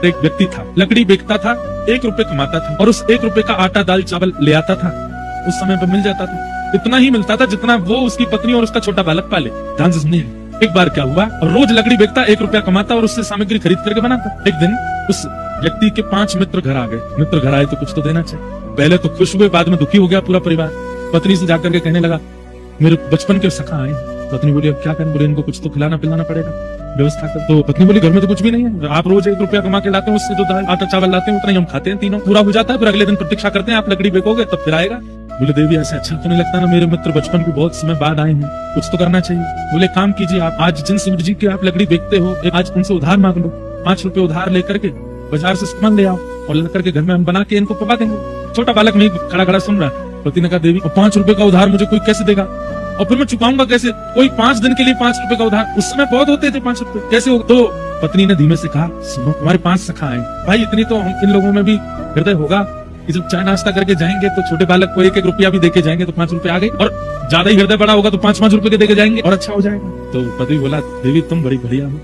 एक व्यक्ति था, लकड़ी बेचता था, 1 रुपए कमाता था और उस 1 रुपए का आटा दाल चावल ले आता था। उस समय पर मिल जाता था, इतना ही मिलता था जितना वो, उसकी पत्नी और उसका छोटा बालक पाले। ध्यान से सुनिए, एक बार क्या हुआ, रोज लकड़ी बेचता, 1 रुपया कमाता और उससे सामग्री खरीद करके बनाता। एक दिन उस व्यक्ति के 5 मित्र घर आ गए। मित्र घर आए तो कुछ तो देना चाहिए। पहले तो खुश हुए, बाद में दुखी हो गया पूरा परिवार। पत्नी से जाकर के कहने लगा, मेरे बचपन के सखा आए। पत्नी बोली, अब क्या करें? बोले, इनको कुछ तो खिलाना पिलाना पड़ेगा, व्यवस्था कर। तो पत्नी बोली, घर में तो कुछ भी नहीं है, आप रोज 1 रुपया कमा के लाते हैं, उससे जो दाल आटा चावल लाते हैं उतना ही हम खाते हैं, तीनों पूरा हो जाता है। फिर अगले दिन प्रतीक्षा करते हैं, आप लकड़ी बेचोगे तब फिर आएगा। बोले, देवी ऐसे अच्छा तो नहीं लगता ना, मेरे मित्र बचपन के बहुत समय बाद आए हैं, कुछ तो करना चाहिए। बोले, काम कीजिए, आप आज जिन शिव जी के आप लकड़ी बेचते हो, आज उनसे उधार मांग लो। 5 रुपए उधार लेकर के बाजार से सामान ले आओ और लेकर के घर में हम बना के इनको पका देंगे। छोटा बालक में खड़ा खड़ा सुन रहा है। पति ने कहा, देवी 5 रुपए का उधार मुझे कोई कैसे देगा, और फिर मैं चुकाऊंगा कैसे? कोई 5 दिन के लिए 5 रुपए का उधार, उस समय बहुत होते थे 5 रुपए, कैसे हो? तो पत्नी ने धीमे से कहा, सुनो, तुम्हारे 5 सखा हैं भाई, इतनी तो इन लोगों में भी हृदय होगा कि जब चाय नाश्ता करके जाएंगे तो छोटे बालक को 1-1 रुपया भी देके जाएंगे तो 5 रुपए आ गए, और ज्यादा ही हृदय बड़ा होगा तो 5-5 रुपए के देके जाएंगे और अच्छा हो जाएगा। तो पति बोला, देवी तुम बड़ी बढ़िया हो,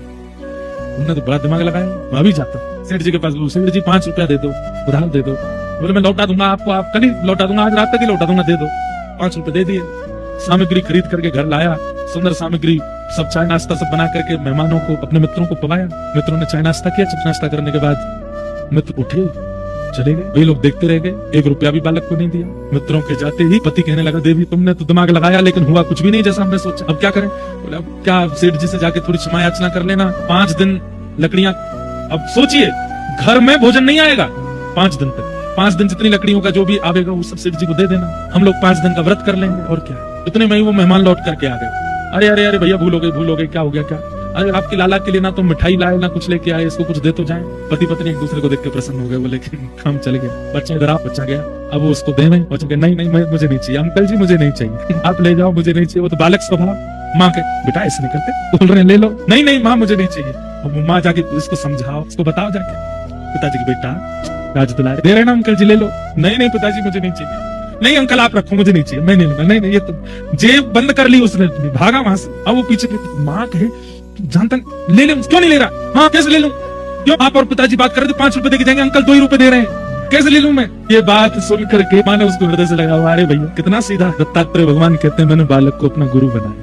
तुमने तो बड़ा दिमाग लगाया, मैं अभी जाता हूँ सेठ जी के पास। सेठ जी 5 रुपया दे दो, उधार दे दो। बोले, मैं लौटा दूंगा आपको, आप कल ही लौटा दूंगा, आज रात तक ही लौटा दूंगा, दे दो। 5 रुपए दे दिए। सामग्री खरीद करके घर लाया, सुंदर सामग्री, सब चाय नाश्ता सब बना करके मेहमानों को, अपने मित्रों को पवाया। मित्रों ने चाय नाश्ता किया। चाय नाश्ता करने के बाद मित्र उठे, चले गए। वही लोग देखते रह गए, 1 रुपया भी बालक को नहीं दिया। मित्रों के जाते ही पति कहने लगा, देवी तुमने तो दिमाग लगाया लेकिन हुआ कुछ भी नहीं जैसा हमने सोचा, अब क्या करें? बोले, अब क्या, सेठ जी से जाके थोड़ी क्षमा याचना कर लेना। 5 दिन लकड़ियां, अब सोचिए घर में भोजन नहीं आएगा 5 दिन तक। 5 दिन जितनी लकड़ियों का जो भी आवेगा वो सब सेठ जी को दे देना, हम लोग 5 दिन का व्रत कर लेंगे और क्या। इतने में ही वो मेहमान लौट करके आ गए। अरे अरे अरे भैया, भूल हो गए, क्या हो गया? क्या? अरे आपकी लाला के लिए ना तो मिठाई लाए ना कुछ लेके आए, इसको कुछ दे तो जाए। पति पत्नी एक दूसरे को देख के प्रसन्न हो गए, बोले कि काम चल गया। बच्चा इधर आप, बच्चा गया, अब वो उसको दे रहे। बच्चा नहीं नहीं, मुझे नहीं चाहिए अंकल जी, मुझे नहीं चाहिए, आप ले जाओ, मुझे नहीं चाहिए। वो तो बालक स्वभाव, माँ के बेटा ऐसे नहीं करते, बोल रहे हैं ले लो। नहीं नहीं माँ, मुझे नहीं चाहिए। अब माँ जाके इसको समझाओ, इसको बताओ जाके, पिताजी की बेटा राज दुलारे दे रहे ना अंकल जी, ले लो। नहीं नहीं पिताजी, मुझे नहीं चाहिए। नहीं अंकल आप रखो, मुझे नहीं चाहिए, मैं नहीं लूंगा। नहीं नहीं, ये तो जेब बंद कर ली उसने, भागा वहां से। अब वो पीछे माँ कहे, जानता ले ले, क्यों नहीं ले रहा? हाँ कैसे ले लूं? क्यों? आप और पिताजी बात कर रहे थे 5 रुपए देके जाएंगे, अंकल 2 ही रुपए दे रहे हैं, कैसे ले लूं मैं? ये बात सुन करके माँ ने उसको हृदय से लगा, अरे भैया कितना सीधा। दत्तात्रेय भगवान कहते हैं, मैंने बालक को अपना गुरु बनाया।